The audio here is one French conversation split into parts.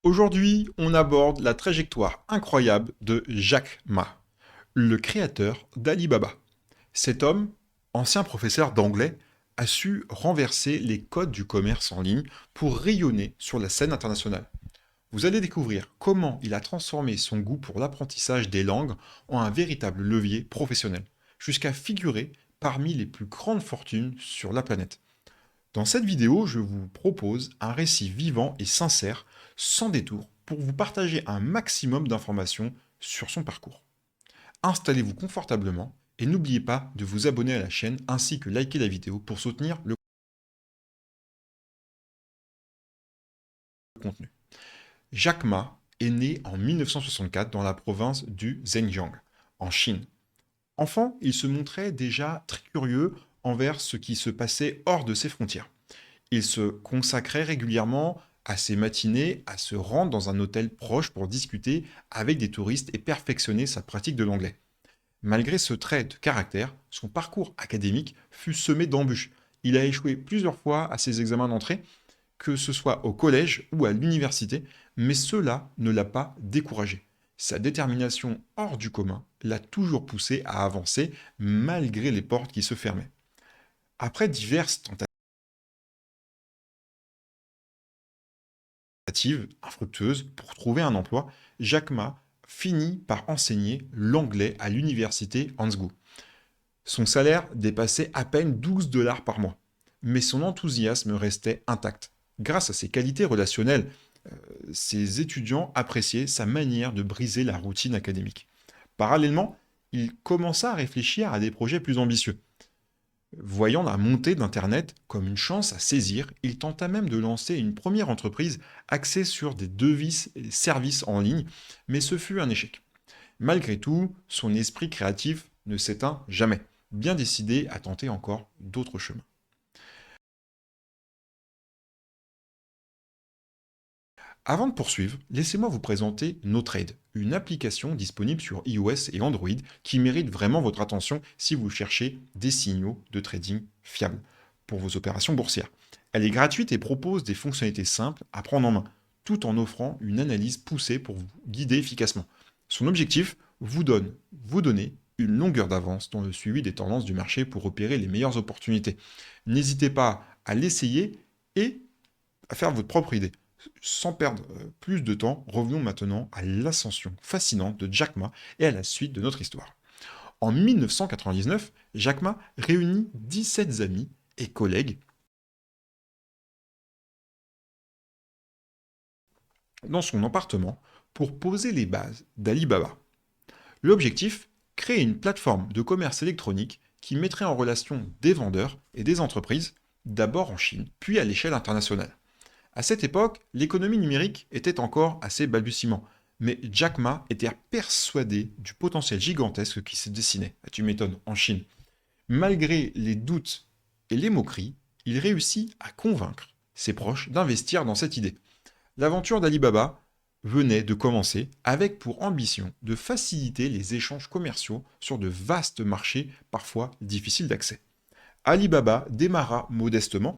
Aujourd'hui, on aborde la trajectoire incroyable de Jack Ma, le créateur d'Alibaba. Cet homme, ancien professeur d'anglais, a su renverser les codes du commerce en ligne pour rayonner sur la scène internationale. Vous allez découvrir comment il a transformé son goût pour l'apprentissage des langues en un véritable levier professionnel, jusqu'à figurer parmi les plus grandes fortunes sur la planète. Dans cette vidéo, je vous propose un récit vivant et sincère, sans détour, pour vous partager un maximum d'informations sur son parcours. Installez-vous confortablement et n'oubliez pas de vous abonner à la chaîne ainsi que liker la vidéo pour soutenir le contenu. Jack Ma est né en 1964 dans la province du Zhejiang, en Chine. Enfant, il se montrait déjà très curieux envers ce qui se passait hors de ses frontières. Il se consacrait régulièrement à ses matinées à se rendre dans un hôtel proche pour discuter avec des touristes et perfectionner sa pratique de l'anglais. Malgré ce trait de caractère, son parcours académique fut semé d'embûches. Il a échoué plusieurs fois à ses examens d'entrée, que ce soit au collège ou à l'université, mais cela ne l'a pas découragé. Sa détermination hors du commun l'a toujours poussé à avancer malgré les portes qui se fermaient. Après diverses tentatives infructueuses pour trouver un emploi, Jack Ma finit par enseigner l'anglais à l'université Hansgu. Son salaire dépassait à peine 12 dollars par mois, mais son enthousiasme restait intact. Grâce à ses qualités relationnelles, ses étudiants appréciaient sa manière de briser la routine académique. Parallèlement, il commença à réfléchir à des projets plus ambitieux. Voyant la montée d'Internet comme une chance à saisir, il tenta même de lancer une première entreprise axée sur des devis et services en ligne, mais ce fut un échec. Malgré tout, son esprit créatif ne s'éteint jamais, bien décidé à tenter encore d'autres chemins. Avant de poursuivre, laissez-moi vous présenter NoTrade, une application disponible sur iOS et Android qui mérite vraiment votre attention si vous cherchez des signaux de trading fiables pour vos opérations boursières. Elle est gratuite et propose des fonctionnalités simples à prendre en main, tout en offrant une analyse poussée pour vous guider efficacement. Son objectif, vous donner une longueur d'avance dans le suivi des tendances du marché pour repérer les meilleures opportunités. N'hésitez pas à l'essayer et à faire votre propre idée. Sans perdre plus de temps, revenons maintenant à l'ascension fascinante de Jack Ma et à la suite de notre histoire. En 1999, Jack Ma réunit 17 amis et collègues dans son appartement pour poser les bases d'Alibaba. L'objectif, créer une plateforme de commerce électronique qui mettrait en relation des vendeurs et des entreprises, d'abord en Chine, puis à l'échelle internationale. À cette époque, l'économie numérique était encore assez balbutiement, mais Jack Ma était persuadé du potentiel gigantesque qui se dessinait, tu m'étonnes, en Chine. Malgré les doutes et les moqueries, il réussit à convaincre ses proches d'investir dans cette idée. L'aventure d'Alibaba venait de commencer avec pour ambition de faciliter les échanges commerciaux sur de vastes marchés parfois difficiles d'accès. Alibaba démarra modestement,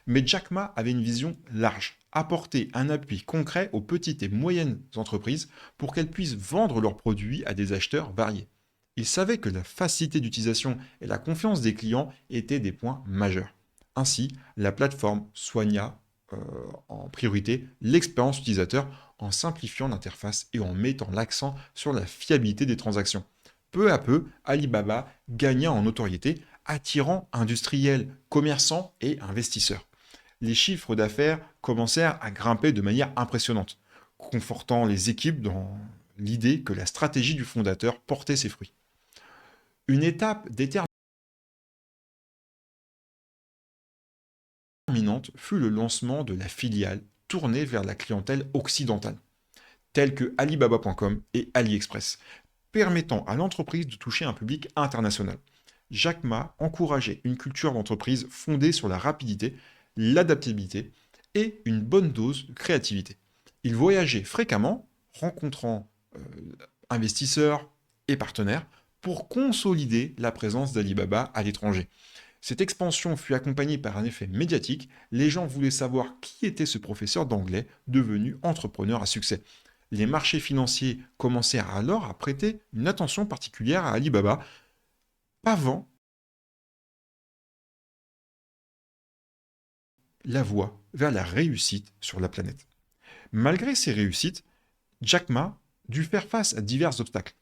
mais Jack Ma avait une vision large, apporter un appui concret aux petites et moyennes entreprises pour qu'elles puissent vendre leurs produits à des acheteurs variés. Il savait que la facilité d'utilisation et la confiance des clients étaient des points majeurs. Ainsi, la plateforme soigna en priorité l'expérience utilisateur en simplifiant l'interface et en mettant l'accent sur la fiabilité des transactions. Peu à peu, Alibaba gagna en notoriété, attirant industriels, commerçants et investisseurs. Les chiffres d'affaires commencèrent à grimper de manière impressionnante, confortant les équipes dans l'idée que la stratégie du fondateur portait ses fruits. Une étape déterminante fut le lancement de la filiale tournée vers la clientèle occidentale, telle que Alibaba.com et AliExpress, permettant à l'entreprise de toucher un public international. Jack Ma encourageait une culture d'entreprise fondée sur la rapidité, l'adaptabilité et une bonne dose de créativité. Il voyageait fréquemment, rencontrant investisseurs et partenaires pour consolider la présence d'Alibaba à l'étranger. Cette expansion fut accompagnée par un effet médiatique, les gens voulaient savoir qui était ce professeur d'anglais devenu entrepreneur à succès. Les marchés financiers commencèrent alors à prêter une attention particulière à Alibaba, pavant la voie vers la réussite sur la planète. Malgré ces réussites, Jack Ma dut faire face à divers obstacles.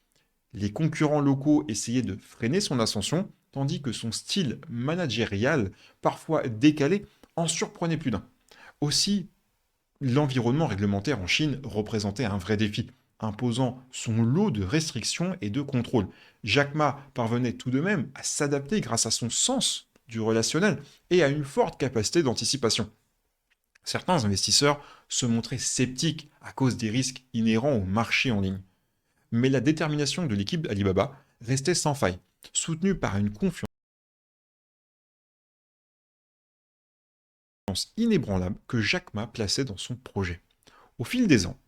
Les concurrents locaux essayaient de freiner son ascension, tandis que son style managérial, parfois décalé, en surprenait plus d'un. Aussi, l'environnement réglementaire en Chine représentait un vrai défi, imposant son lot de restrictions et de contrôles. Jack Ma parvenait tout de même à s'adapter grâce à son sens du relationnel et à une forte capacité d'anticipation. Certains investisseurs se montraient sceptiques à cause des risques inhérents au marché en ligne. Mais la détermination de l'équipe d'Alibaba restait sans faille, soutenue par une confiance inébranlable que Jack Ma plaçait dans son projet. Au fil des ans,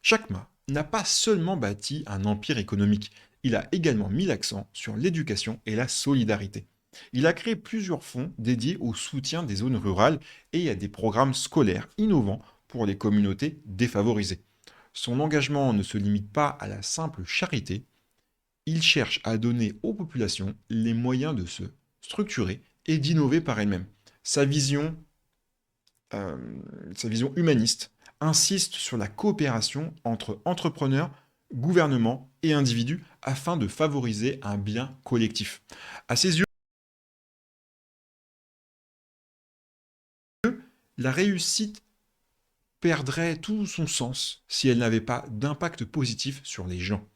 Jack Ma n'a pas seulement bâti un empire économique, il a également mis l'accent sur l'éducation et la solidarité. Il a créé plusieurs fonds dédiés au soutien des zones rurales et à des programmes scolaires innovants pour les communautés défavorisées. Son engagement ne se limite pas à la simple charité, il cherche à donner aux populations les moyens de se structurer et d'innover par elles-mêmes. Sa vision, euh, sa vision humaniste insiste sur la coopération entre entrepreneurs, gouvernements et individus afin de favoriser un bien collectif. À ses yeux, la réussite perdrait tout son sens si elle n'avait pas d'impact positif sur les gens.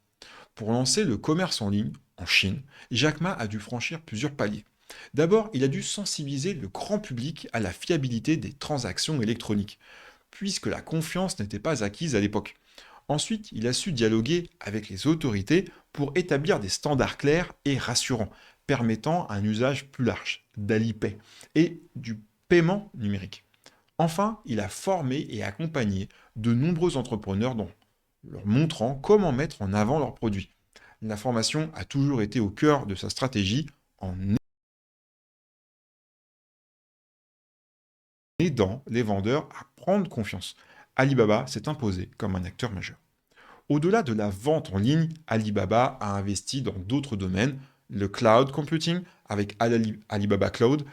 Pour lancer le commerce en ligne, en Chine, Jack Ma a dû franchir plusieurs paliers. D'abord, il a dû sensibiliser le grand public à la fiabilité des transactions électroniques, puisque la confiance n'était pas acquise à l'époque. Ensuite, il a su dialoguer avec les autorités pour établir des standards clairs et rassurants, permettant un usage plus large d'Alipay et du paiement numérique. Enfin, il a formé et accompagné de nombreux entrepreneurs leur montrant comment mettre en avant leurs produits. La formation a toujours été au cœur de sa stratégie en aidant les vendeurs à prendre confiance. Alibaba s'est imposé comme un acteur majeur. Au-delà de la vente en ligne, Alibaba a investi dans d'autres domaines, le cloud computing avec Alibaba Cloud,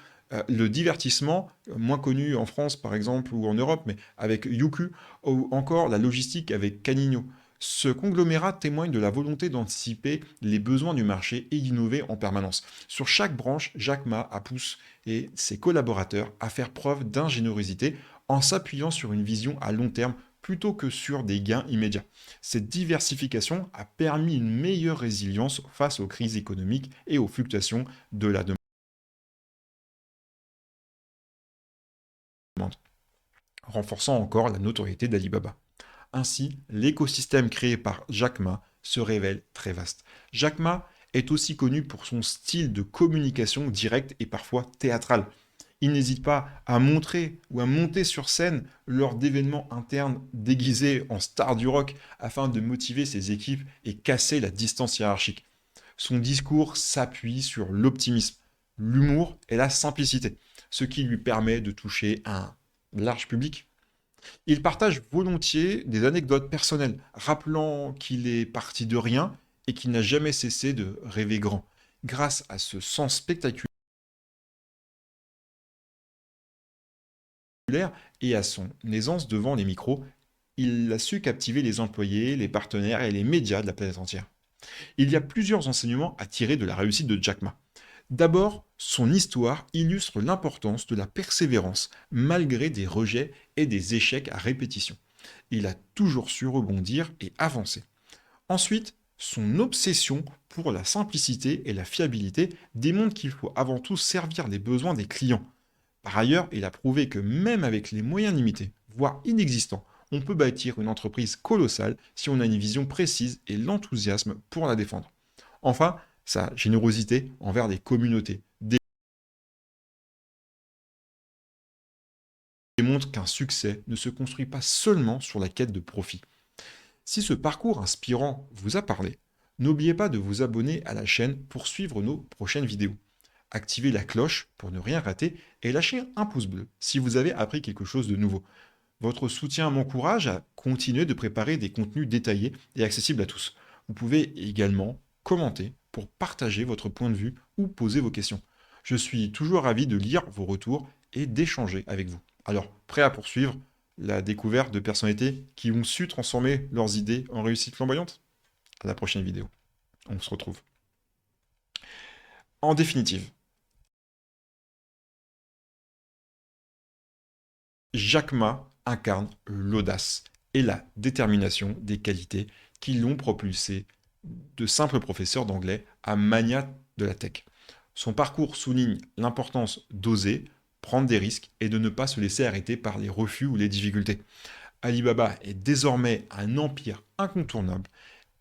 le divertissement, moins connu en France par exemple ou en Europe, mais avec Youku, ou encore la logistique avec Canigno. Ce conglomérat témoigne de la volonté d'anticiper les besoins du marché et d'innover en permanence. Sur chaque branche, Jack Ma a poussé et ses collaborateurs à faire preuve d'ingéniosité en s'appuyant sur une vision à long terme plutôt que sur des gains immédiats. Cette diversification a permis une meilleure résilience face aux crises économiques et aux fluctuations de la demande, renforçant encore la notoriété d'Alibaba. Ainsi, l'écosystème créé par Jack Ma se révèle très vaste. Jack Ma est aussi connu pour son style de communication directe et parfois théâtrale. Il n'hésite pas à montrer ou à monter sur scène lors d'événements internes déguisés en star du rock afin de motiver ses équipes et casser la distance hiérarchique. Son discours s'appuie sur l'optimisme, l'humour et la simplicité, ce qui lui permet de toucher un large public. Il partage volontiers des anecdotes personnelles, rappelant qu'il est parti de rien et qu'il n'a jamais cessé de rêver grand. Grâce à ce sens spectaculaire et à son aisance devant les micros, il a su captiver les employés, les partenaires et les médias de la planète entière. Il y a plusieurs enseignements à tirer de la réussite de Jack Ma. D'abord, son histoire illustre l'importance de la persévérance malgré des rejets et des échecs à répétition. Il a toujours su rebondir et avancer. Ensuite, son obsession pour la simplicité et la fiabilité démontre qu'il faut avant tout servir les besoins des clients. Par ailleurs, il a prouvé que même avec les moyens limités, voire inexistants, on peut bâtir une entreprise colossale si on a une vision précise et l'enthousiasme pour la défendre. Enfin, sa générosité envers les communautés démontre qu'un succès ne se construit pas seulement sur la quête de profit. Si ce parcours inspirant vous a parlé, n'oubliez pas de vous abonner à la chaîne pour suivre nos prochaines vidéos. activez la cloche pour ne rien rater et lâchez un pouce bleu si vous avez appris quelque chose de nouveau. Votre soutien m'encourage à continuer de préparer des contenus détaillés et accessibles à tous. Vous pouvez également commenter pour partager votre point de vue ou poser vos questions. Je suis toujours ravi de lire vos retours et d'échanger avec vous. Alors, prêt à poursuivre la découverte de personnalités qui ont su transformer leurs idées en réussite flamboyante? À la prochaine vidéo. On se retrouve. En définitive, Jack Ma incarne l'audace et la détermination des qualités qui l'ont propulsé de simple professeur d'anglais à magnat de la tech. Son parcours souligne l'importance d'oser, prendre des risques et de ne pas se laisser arrêter par les refus ou les difficultés. Alibaba est désormais un empire incontournable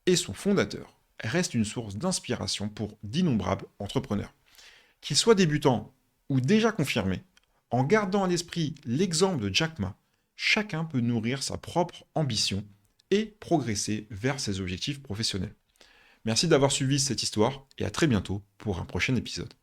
et son fondateur reste une source d'inspiration pour d'innombrables entrepreneurs. Qu'ils soient débutants ou déjà confirmés, en gardant à l'esprit l'exemple de Jack Ma, chacun peut nourrir sa propre ambition et progresser vers ses objectifs professionnels. Merci d'avoir suivi cette histoire et à très bientôt pour un prochain épisode.